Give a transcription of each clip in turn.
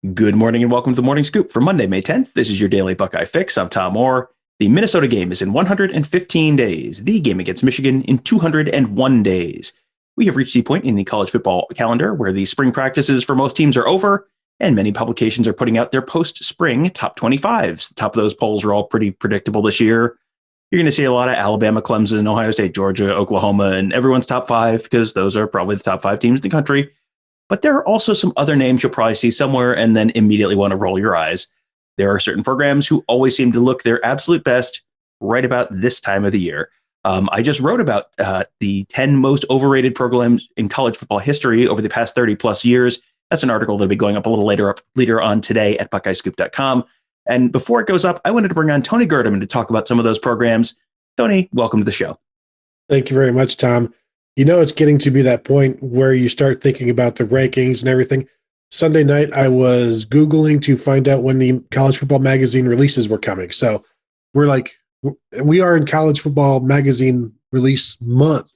Good morning and welcome to the Morning Scoop for Monday, May 10th. This is your daily Buckeye fix. I'm Tom Orr. The Minnesota game is in 115 days. The game against Michigan in 201 days. We have reached the point in the college football calendar where the spring practices for most teams are over, and many publications are putting out their post-spring top 25s. The top of those polls are all pretty predictable this year. You're going to see a lot of Alabama, Clemson, Ohio State, Georgia, Oklahoma, and everyone's top five because those are probably the top five teams in the country. But there are also some other names you'll probably see somewhere and then immediately want to roll your eyes. There are certain programs who always seem to look their absolute best right about this time of the year. I just wrote about the 10 most overrated programs in college football history over the past 30 plus years. That's an article that'll be going up a little later on today at buckeyescoop.com. And before it goes up, I wanted to bring on Tony Gerdeman to talk about some of those programs. Tony, welcome to the show. Thank you very much, Tom. You know, it's getting to be that point where you start thinking about the rankings and everything. Sunday night, I was Googling to find out when the college football magazine releases were coming. So we are in college football magazine release month.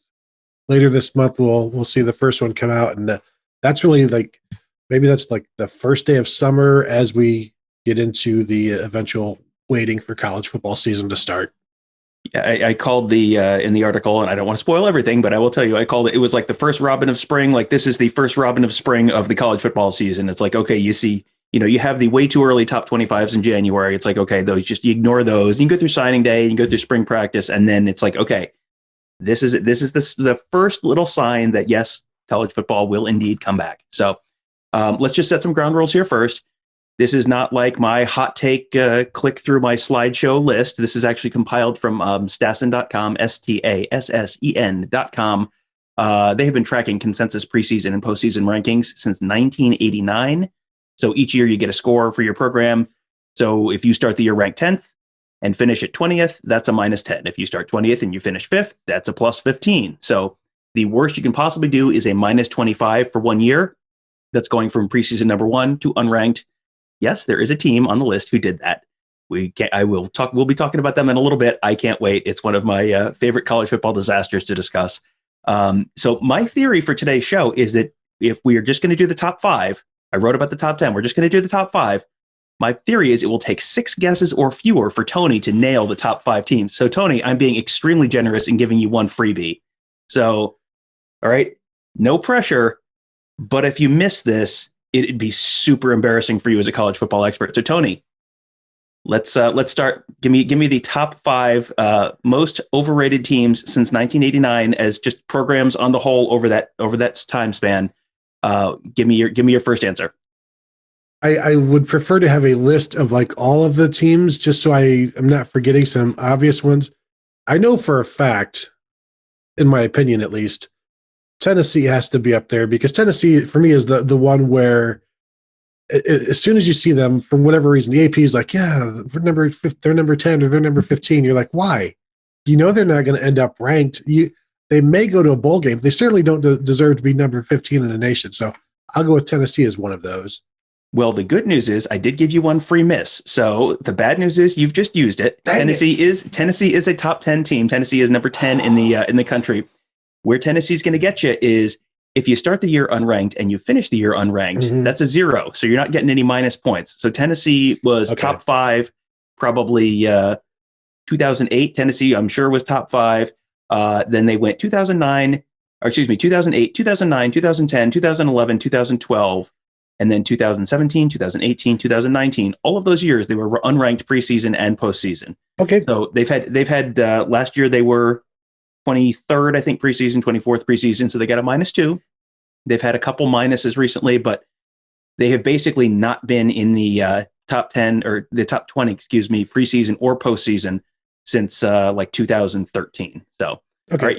Later this month, we'll see the first one come out. And that's really maybe that's like the first day of summer as we get into the eventual waiting for college football season to start. I called in the article, and I don't want to spoil everything, but I will tell you, I called it was like the first robin of spring. Like, this is the first robin of spring of the college football season. It's like, okay, you see, you have the way too early top 25s in January. It's like, okay, those you ignore those. You can go through signing day, and you go through spring practice, and then it's like, okay, this is the first little sign that yes, college football will indeed come back. So let's just set some ground rules here first. This is not like my hot take click through my slideshow list. This is actually compiled from Stassen.com, Stassen.com. They have been tracking consensus preseason and postseason rankings since 1989. So each year you get a score for your program. So if you start the year ranked 10th and finish at 20th, that's a minus 10. If you start 20th and you finish 5th, that's a plus 15. So the worst you can possibly do is a minus 25 for 1 year. That's going from preseason number 1 to unranked. Yes, there is a team on the list who did that. We'll be talking about them in a little bit. I can't wait. It's one of my favorite college football disasters to discuss. So my theory for today's show is that if we are just going to do the top 5, I wrote about the top 10. We're just going to do the top 5. My theory is it will take 6 guesses or fewer for Tony to nail the top 5 teams. So Tony, I'm being extremely generous in giving you one freebie. So, all right, no pressure. But if you miss this, it'd be super embarrassing for you as a college football expert. So Tony, let's start. Give me the top 5 most overrated teams since 1989 as just programs on the whole over that time span. Give me your first answer. I would prefer to have a list of like all of the teams just so I am not forgetting some obvious ones. I know for a fact, in my opinion at least, Tennessee has to be up there because Tennessee, for me, is the one where as soon as you see them, for whatever reason, the AP is like, yeah, they're number 10 or they're number 15. You're like, why? You know they're not going to end up ranked. They may go to a bowl game. They certainly don't deserve to be number 15 in the nation. So I'll go with Tennessee as one of those. Well, the good news is I did give you one free miss. So the bad news is you've just used it. Tennessee is a top 10 team. Tennessee is number 10 in the country. Where Tennessee's going to get you is if you start the year unranked and you finish the year unranked, that's a 0. So you're not getting any minus points. So Tennessee was top 5, probably 2008. Tennessee, I'm sure, was top 5. Then they went 2008, 2009, 2010, 2011, 2012, and then 2017, 2018, 2019. All of those years, they were unranked preseason and postseason. Okay. So they've had last year they were 23rd, I think, preseason, 24th preseason. So they got a -2. They've had a couple minuses recently, but they have basically not been in the top 10 or the top 20, preseason or postseason since like 2013. So, okay. All right,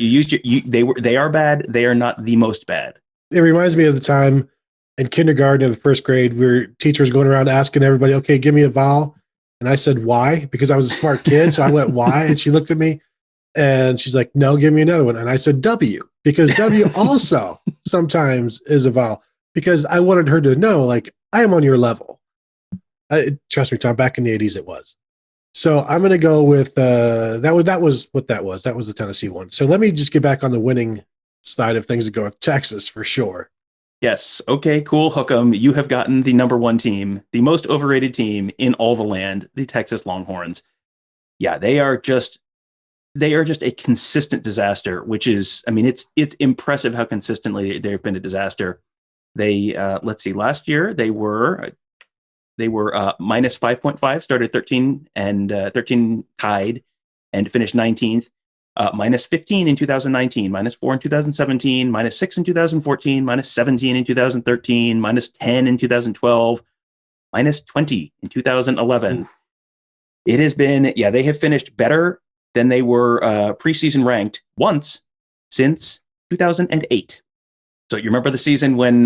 they are bad. They are not the most bad. It reminds me of the time in kindergarten in the first grade where teachers going around asking everybody, okay, give me a vowel. And I said, why? Because I was a smart kid. So I went, why? And she looked at me. And she's like, no, give me another one. And I said W, because W also sometimes is a vowel, because I wanted her to know, like, I am on your level. Trust me, Tom, back in the 80s it was. So I'm going to go with that was what that was. That was the Tennessee one. So let me just get back on the winning side of things and go with Texas for sure. Yes. Okay, cool. Hook 'em. You have gotten the number one team, the most overrated team in all the land, the Texas Longhorns. Yeah, they are just a consistent disaster, which is, I mean, it's impressive how consistently they've been a disaster. They let's see, last year they were minus 5.5, started 13 and 13 tied and finished 19th. Minus 15 in 2019, minus 4 in 2017, minus 6 in 2014, minus 17 in 2013, minus 10 in 2012, minus 20 in 2011. Oof. It has been, yeah, they have finished better than they were preseason ranked once since 2008. So you remember the season when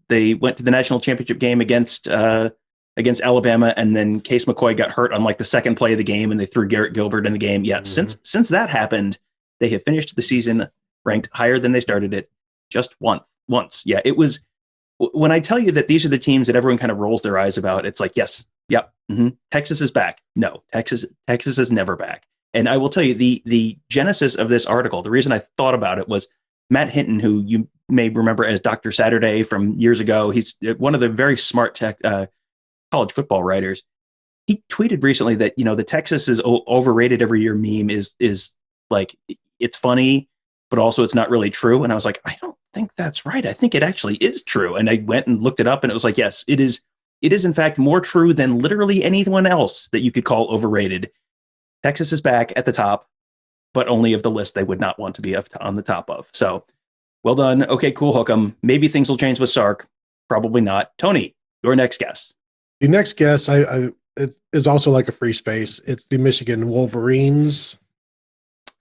they went to the national championship game against Alabama, and then Case McCoy got hurt on like the second play of the game, and they threw Garrett Gilbert in the game. Yeah, since that happened, they have finished the season ranked higher than they started it just once. Yeah, it was when I tell you that these are the teams that everyone kind of rolls their eyes about. It's like, yes, yep, Texas is back. No, Texas is never back. And I will tell you the genesis of this article. The reason I thought about it was Matt Hinton, who you may remember as Dr. Saturday from years ago. He's one of the very smart college football writers. He tweeted recently that the Texas is overrated every year meme is like, it's funny, but also it's not really true. And I was like, I don't think that's right. I think it actually is true. And I went and looked it up, and it was like, yes, it is. It is in fact more true than literally anyone else that you could call overrated. Texas is back at the top, but only of the list they would not want to be on the top of. So well done. Okay, cool. Hook 'em. Maybe things will change with Sark. Probably not. Tony, your next guess. The next guess, it is also like a free space. It's the Michigan Wolverines.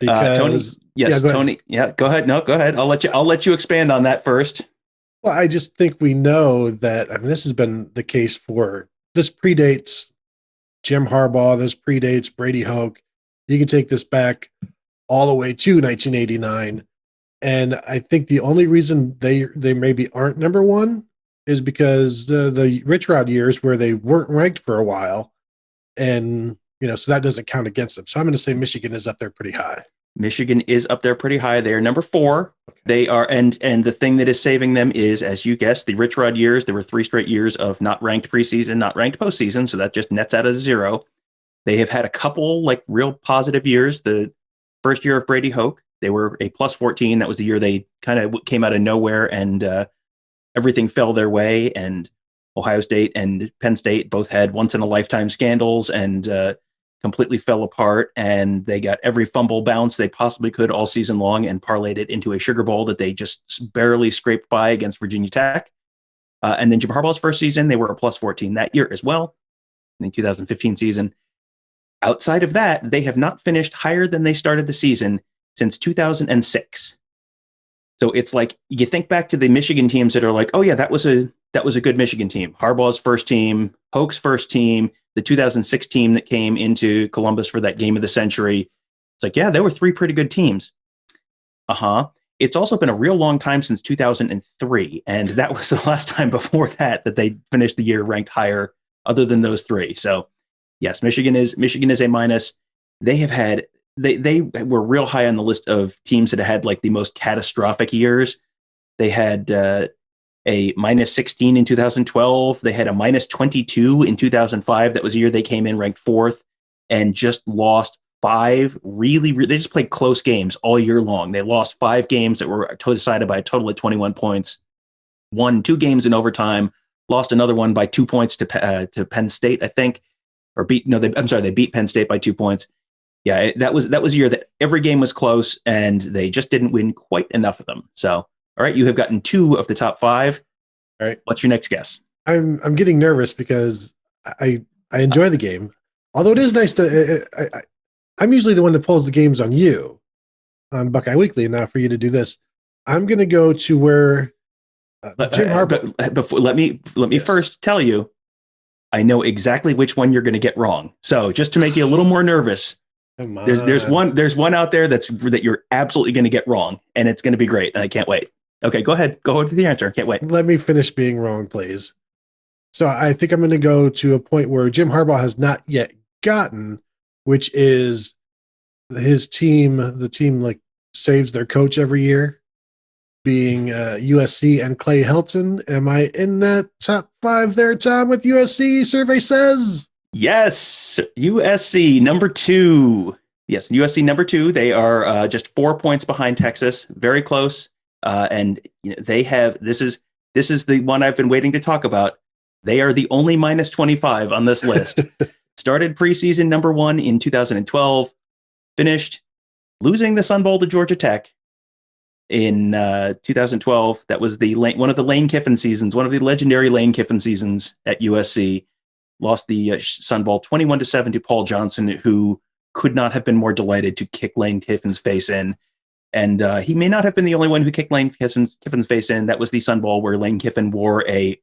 Because Tony, yes, yeah, Tony, yeah, go ahead. No, go ahead. I'll let you expand on that first. well, I just think we know that. I mean, this has been the case this predates Jim Harbaugh. This predates Brady Hoke. You can take this back all the way to 1989, and I think the only reason they maybe aren't number one is because the Rich Rod years where they weren't ranked for a while, and so that doesn't count against them. So I'm going to say Michigan is up there pretty high. Michigan is up there pretty high. They are number 4. Okay. They are, and the thing that is saving them is, as you guessed, the Rich Rod years. There were 3 straight years of not ranked preseason, not ranked postseason, so that just nets out of 0. They have had a couple like real positive years. The first year of Brady Hoke, they were a plus 14. That was the year they kind of came out of nowhere, and everything fell their way. And Ohio State and Penn State both had once in a lifetime scandals, and completely fell apart, and they got every fumble bounce they possibly could all season long and parlayed it into a Sugar Bowl that they just barely scraped by against Virginia Tech. And then Jim Harbaugh's first season, they were a plus 14 that year as well, in the 2015 season. Outside of that, they have not finished higher than they started the season since 2006. So it's like, you think back to the Michigan teams that are like, oh yeah, that was a good Michigan team. Harbaugh's first team, Hoke's first team, the 2006 team that came into Columbus for that game of the century. It's like, yeah, there were 3 pretty good teams. It's also been a real long time since 2003, and that was the last time before that they finished the year ranked higher, other than those 3. So yes, Michigan is a minus. They have had they were real high on the list of teams that had like the most catastrophic years. They had a minus 16 in 2012. They had a minus 22 in 2005. That was a year they came in ranked 4th and just lost 5 they just played close games all year long. They lost 5 games that were decided by a total of 21 points, won 2 games in overtime, lost another one by 2 points to Penn State, I think, or they beat Penn State by 2 points. Yeah, that was a year that every game was close, and they just didn't win quite enough of them. So, all right, you have gotten 2 of the top 5. All right, what's your next guess? I'm getting nervous because I enjoy the game, although it is nice to. I'm usually the one that pulls the games on you, on Buckeye Weekly, and now for you to do this, I'm going to go to where Jim Harbaugh. But before, let me first tell you, I know exactly which one you're going to get wrong. So just to make you a little more nervous. There's one out there that you're absolutely going to get wrong, and it's going to be great, and I can't wait. Okay, go ahead with the answer. Can't wait. Let me finish being wrong, please. So I think I'm going to go to a point where Jim Harbaugh has not yet gotten, which is his team. The team like saves their coach every year. being USC and Clay Helton. Am I in that top 5 there, Tom, with USC? Survey says. Yes, USC number 2. Yes, USC number 2. They are just 4 points behind Texas, very close. And they have this is the one I've been waiting to talk about. They are the only minus 25 on this list. Started preseason number 1 in 2012, finished losing the Sun Bowl to Georgia Tech in 2012. That was one of the Lane Kiffin seasons, one of the legendary Lane Kiffin seasons at USC. Lost the Sun Bowl 21-7 to Paul Johnson, who could not have been more delighted to kick Lane Kiffin's face in. And he may not have been the only one who kicked Lane Kiffin's face in. That was the Sun Bowl where Lane Kiffin wore a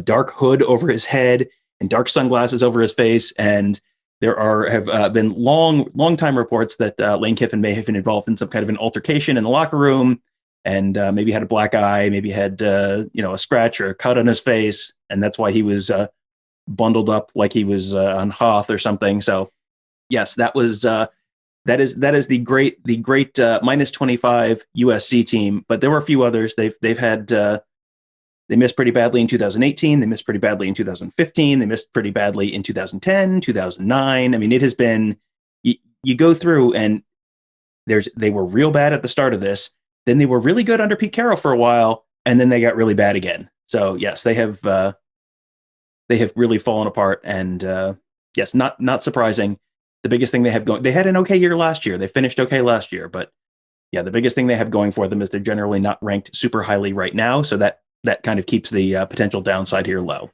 dark hood over his head and dark sunglasses over his face. And there have been long time reports that Lane Kiffin may have been involved in some kind of an altercation in the locker room, and maybe had a black eye, maybe had a scratch or a cut on his face, and that's why he was bundled up like he was on Hoth or something. So yes, that is the great minus 25 USC team. But there were a few others. They've had they missed pretty badly in 2018. They missed pretty badly in 2015. They missed pretty badly in 2010, 2009. I mean, it has been, you go through and they were real bad at the start of this. Then they were really good under Pete Carroll for a while, and then they got really bad again. So yes, they have really fallen apart. And yes, not surprising. The biggest thing they have going, they had an okay year last year. They finished okay last year, but yeah, the biggest thing they have going for them is they're generally not ranked super highly right now. So that kind of keeps the potential downside here low.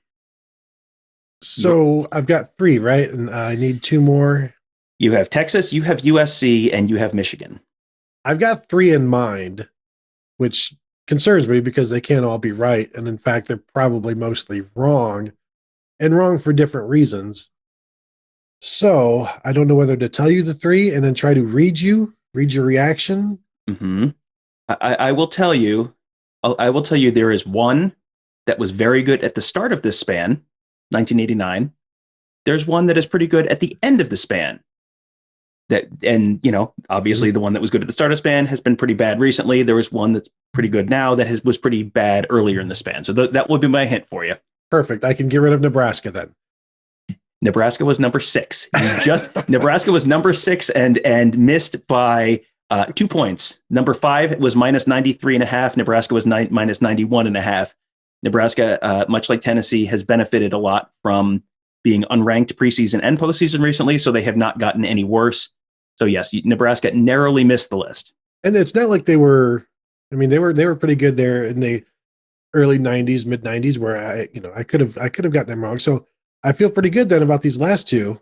So I've got 3, right? And I need 2 more. You have Texas, you have USC, and you have Michigan. I've got 3 in mind, which concerns me because they can't all be right. And in fact, they're probably mostly wrong, and wrong for different reasons. So I don't know whether to tell you the 3 and then try to read your reaction. Mm-hmm. I will tell you. I will tell you there is one that was very good at the start of this span, 1989. There's one that is pretty good at the end of the span. Obviously the one that was good at the start of the span has been pretty bad recently. There was one that's pretty good now that was pretty bad earlier in the span. So that would be my hint for you. Perfect. I can get rid of Nebraska then. Nebraska was number 6. Nebraska was number 6 and missed by 2 points. Number 5 was minus 93.5. Nebraska was minus 91.5. Nebraska, much like Tennessee, has benefited a lot from being unranked preseason and postseason recently, so they have not gotten any worse. So yes, Nebraska narrowly missed the list. And it's not like they were pretty good there in the early 90s, mid 90s, where I could have gotten them wrong. So I feel pretty good then about these last 2.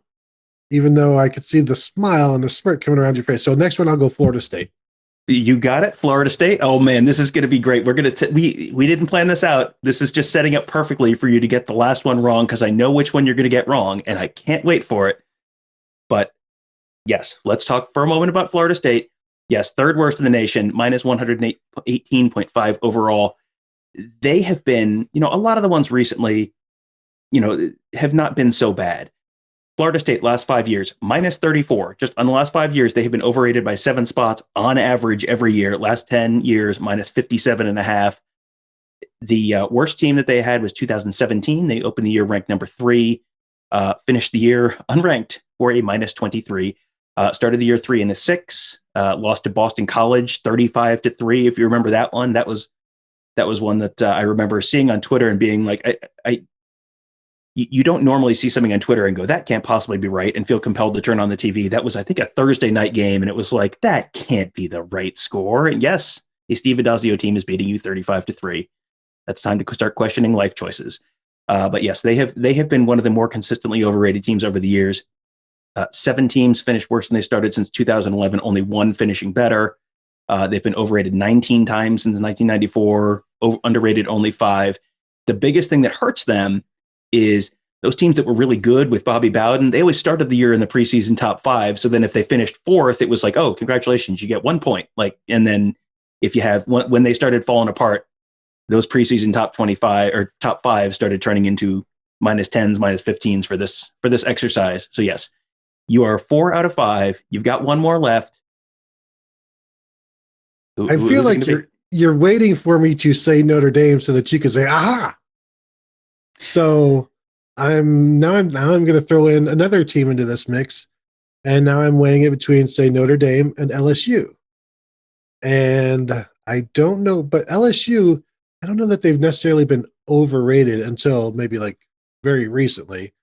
Even though I could see the smile and the smirk coming around your face. So next one, I'll go Florida State. You got it, Florida State. Oh man, this is going to be great. We're going to we didn't plan this out. This is just setting up perfectly for you to get the last one wrong, because I know which one you're going to get wrong, and I can't wait for it. But yes, let's talk for a moment about Florida State. Yes, 3rd worst in the nation, minus 118.5 overall. They have been, a lot of the ones recently, have not been so bad. Florida State, last 5 years, minus 34. Just on the last 5 years, they have been overrated by 7 spots on average every year. Last 10 years, minus 57.5. The worst team that they had was 2017. They opened the year ranked number 3, finished the year unranked for a minus 23. Started the year 3-6, lost to Boston College 35-3. If you remember that one, that was one that I remember seeing on Twitter and being like, you don't normally see something on Twitter and go, that can't possibly be right, and feel compelled to turn on the TV. That was, I think, a Thursday night game, and it was like, that can't be the right score. And yes, a Steve Adazio team is beating you 35-3. That's time to start questioning life choices. But yes, they have been one of the more consistently overrated teams over the years. 7 teams finished worse than they started since 2011, only 1 finishing better. They've been overrated 19 times since 1994, underrated only 5. The biggest thing that hurts them is those teams that were really good with Bobby Bowden, they always started the year in the preseason top 5. So then if they finished 4th, it was like, oh, congratulations, you get 1 point. And then if you have, when they started falling apart, those preseason top 25 or top 5 started turning into minus 10s, minus 15s for this exercise. So yes, you are 4 out of 5. You've got 1 more left. I feel like you're waiting for me to say Notre Dame so that you can say, aha. So I'm going to throw in another team into this mix. And now I'm weighing it between, say, Notre Dame and LSU. And I don't know, but LSU, I don't know that they've necessarily been overrated until maybe like very recently,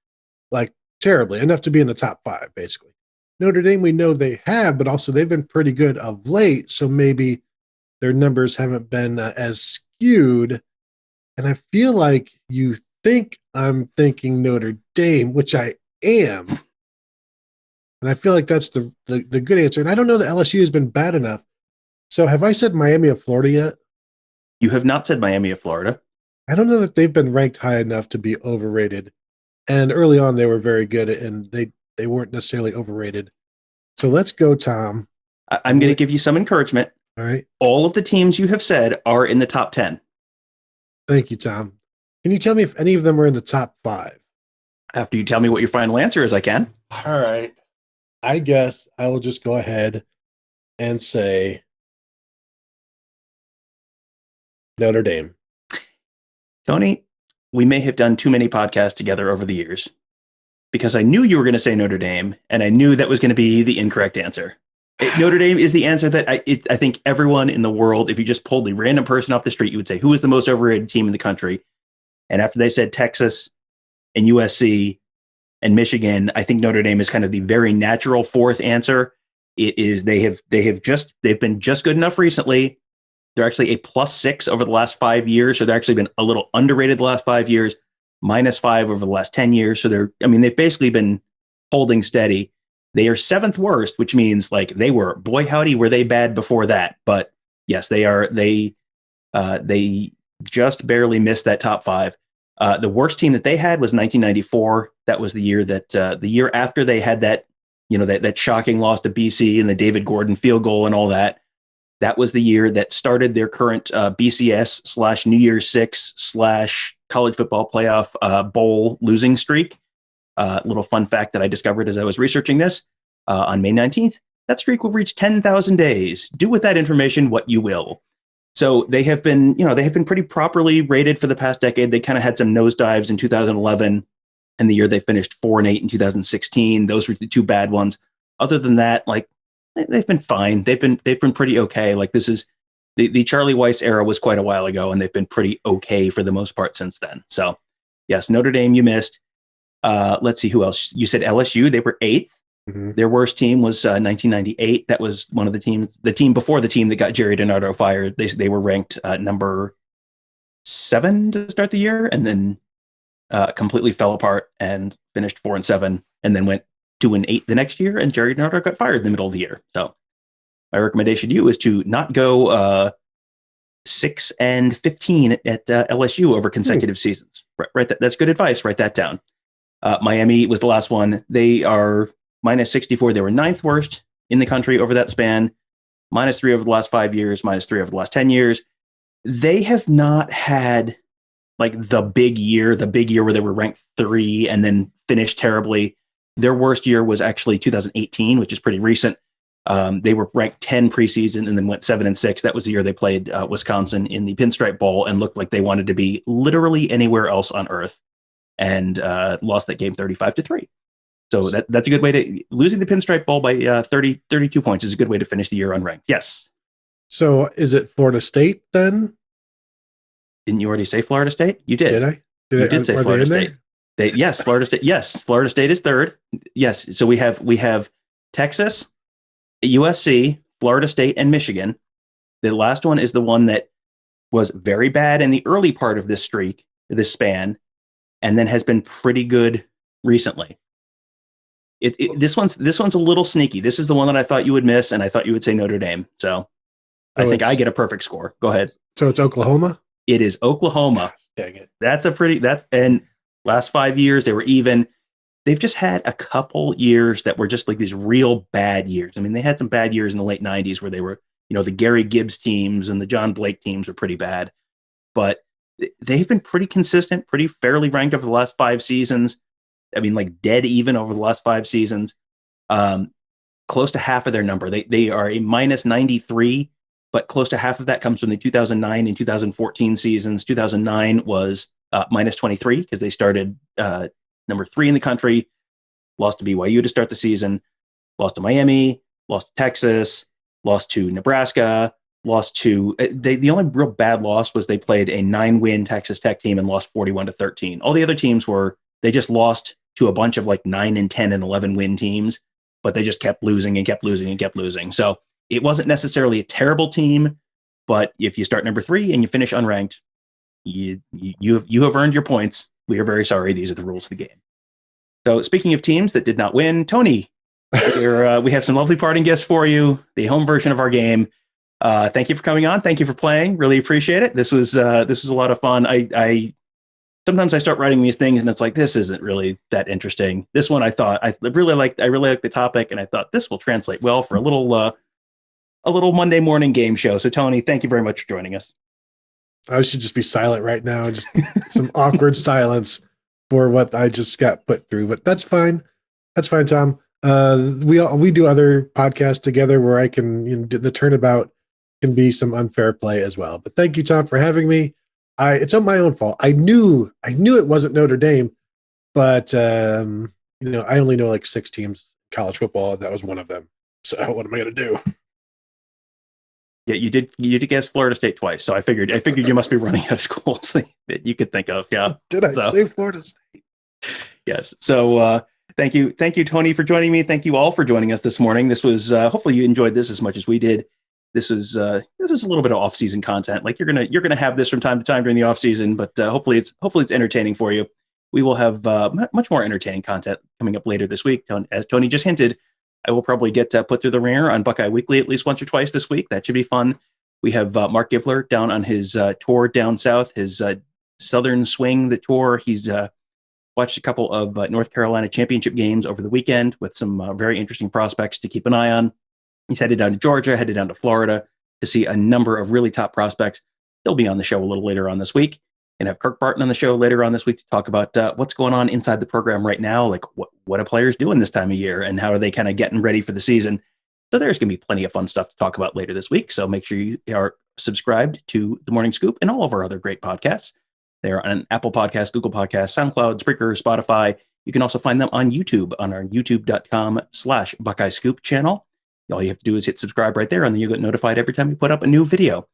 like terribly, enough to be in the top 5, basically. Notre Dame, we know they have, but also they've been pretty good of late. So maybe their numbers haven't been as skewed. And I feel like you think I'm thinking Notre Dame, which I am. And I feel like that's the good answer. And I don't know that LSU has been bad enough. So have I said Miami of Florida yet? You have not said Miami of Florida. I don't know that they've been ranked high enough to be overrated. And early on, they were very good, and they weren't necessarily overrated. So let's go, Tom. I'm going to give you some encouragement. All right. All of the teams you have said are in the top 10. Thank you, Tom. Can you tell me if any of them are in the top 5? After you tell me what your final answer is, I can. All right. I guess I will just go ahead and say Notre Dame. Tony, we may have done too many podcasts together over the years because I knew you were going to say Notre Dame, and I knew that was going to be the incorrect answer. Notre Dame is the answer that I think everyone in the world, if you just pulled a random person off the street, you would say, who is the most overrated team in the country? And after they said Texas and USC and Michigan, I think Notre Dame is kind of the very natural fourth answer. It is they've been just good enough recently. They're actually a +6 over the last 5 years. So they've actually been a little underrated the last 5 years, -5 over the last 10 years. So they've basically been holding steady. They are 7th worst, which means like they were, boy howdy, were they bad before that. But yes, they are. They just barely missed that top 5. The worst team that they had was 1994. That was the year that the year after they had that, that shocking loss to BC and the David Gordon field goal and all that. That was the year that started their current BCS / New Year's Six / college football playoff bowl losing streak. Little fun fact that I discovered as I was researching this on May 19th, that streak will reach 10,000 days. Do with that information what you will. So they have been pretty properly rated for the past decade. They kind of had some nosedives in 2011 and the year they finished 4-8 in 2016. Those were the 2 bad ones. Other than that, like they've been fine. They've been pretty okay. Like this is the Charlie Weiss era was quite a while ago, and they've been pretty okay for the most part since then. So yes, Notre Dame you missed. Let's see who else. You said LSU. They were 8th. Mm-hmm. Their worst team was 1998. That was one of the team before the team that got Jerry DiNardo fired. They were ranked number 7 to start the year, and then completely fell apart and finished 4-7, and then went 2-8 the next year. And Jerry DiNardo got fired in the middle of the year. So my recommendation to you is to not go 6-15 at LSU over consecutive seasons. Right. That's good advice. Write that down. Miami was the last one. They are -64. They were 9th worst in the country over that span. -3 over the last 5 years, -3 over the last 10 years. They have not had like the big year where they were ranked 3 and then finished terribly. Their worst year was actually 2018, which is pretty recent. They were ranked 10 preseason and then went 7-6. That was the year they played Wisconsin in the Pinstripe Bowl and looked like they wanted to be literally anywhere else on earth, and lost that game 35-3. So that's a good way to losing the Pinstripe Bowl by 32 points is a good way to finish the year unranked. Yes. So is it Florida State then? Didn't you already say Florida State? You did. Did I? You did say Florida State. Yes, Florida State. Yes, Florida State is 3rd. Yes. So we have Texas, USC, Florida State, and Michigan. The last one is the one that was very bad in the early part of this streak, this span, and then has been pretty good recently. This one's a little sneaky. This is the one that I thought you would miss, and I thought you would say Notre Dame. So I think I get a perfect score. Go ahead. So it's Oklahoma? It is Oklahoma. Dang it. And last 5 years they were even. They've just had a couple years that were just like these real bad years. I mean, they had some bad years in the late 90s where they were, the Gary Gibbs teams and the John Blake teams were pretty bad, but they've been pretty consistent, pretty fairly ranked over the last 5 seasons. I mean, like dead even over the last 5 seasons. Close to half of their number. They are a -93, but close to half of that comes from the 2009 and 2014 seasons. 2009 was minus 23 because they started number 3 in the country, lost to BYU to start the season, lost to Miami, lost to Texas, lost to Nebraska, lost to the only real bad loss was they played a 9-win Texas Tech team and lost 41-13. All the other teams they just lost to a bunch of like 9 and 10 and 11 win teams, but they just kept losing and kept losing and kept losing. So it wasn't necessarily a terrible team, but if you start number 3 and you finish unranked, you have earned your points. We are very sorry. These are the rules of the game. So speaking of teams that did not win, Tony, we have some lovely parting gifts for you, the home version of our game. Thank you for coming on. Thank you for playing. Really appreciate it. This was a lot of fun. I sometimes I start writing these things and it's like, this isn't really that interesting. This one I thought I really liked the topic, and I thought this will translate well for a little Monday morning game show. So Tony, thank you very much for joining us. I should just be silent right now. Just some awkward silence for what I just got put through, but that's fine. That's fine, Tom. We do other podcasts together where I can, the turnabout can be some unfair play as well. But thank you, Tom, for having me. It's on my own fault. I knew it wasn't Notre Dame, but I only know like 6 teams in college football, and that was one of them. So what am I going to do? Yeah, you did guess Florida State twice, so I figured you must be running out of schools that you could think of. Yeah. Did I say Florida State? Yes. So thank you, Tony, for joining me. Thank you all for joining us this morning. This was hopefully you enjoyed this as much as we did. This is a little bit of off-season content. Like you're gonna have this from time to time during the off-season, but hopefully it's entertaining for you. We will have much more entertaining content coming up later this week. As Tony just hinted, I will probably get put through the ringer on Buckeye Weekly at least once or twice this week. That should be fun. We have Mark Givler down on his tour down south, his Southern Swing, the tour. He's watched a couple of North Carolina championship games over the weekend with some very interesting prospects to keep an eye on. He's headed down to Georgia, headed down to Florida to see a number of really top prospects. They'll be on the show a little later on this week. And have Kirk Barton on the show later on this week to talk about what's going on inside the program right now, like what are players doing this time of year and how are they kind of getting ready for the season. So there's going to be plenty of fun stuff to talk about later this week. So make sure you are subscribed to The Morning Scoop and all of our other great podcasts. They're on Apple Podcasts, Google Podcasts, SoundCloud, Spreaker, Spotify. You can also find them on YouTube on our youtube.com/Buckeye Scoop channel. All you have to do is hit subscribe right there, and then you get notified every time we put up a new video.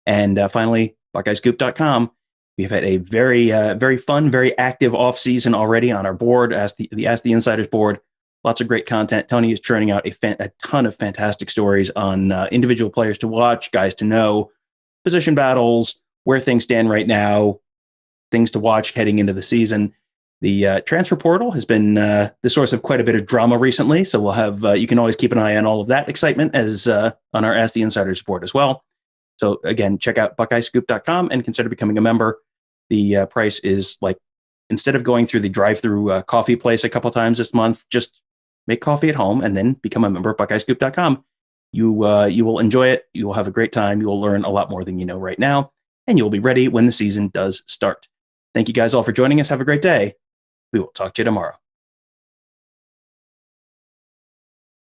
And finally, BuckeyeScoop.com. We've had a very fun, very active off season already on our board, Ask the Insiders board. Lots of great content. Tony is churning out a ton of fantastic stories on individual players to watch, guys to know, position battles, where things stand right now, things to watch heading into the season. The transfer portal has been the source of quite a bit of drama recently, so we'll have you can always keep an eye on all of that excitement as on our Ask the Insiders board as well. So again, check out BuckeyeScoop.com and consider becoming a member. The price is like, instead of going through the drive-through coffee place a couple times this month, just make coffee at home and then become a member of BuckeyeScoop.com. You will enjoy it. You will have a great time. You will learn a lot more than you know right now, and you'll be ready when the season does start. Thank you guys all for joining us. Have a great day. We will talk to you tomorrow.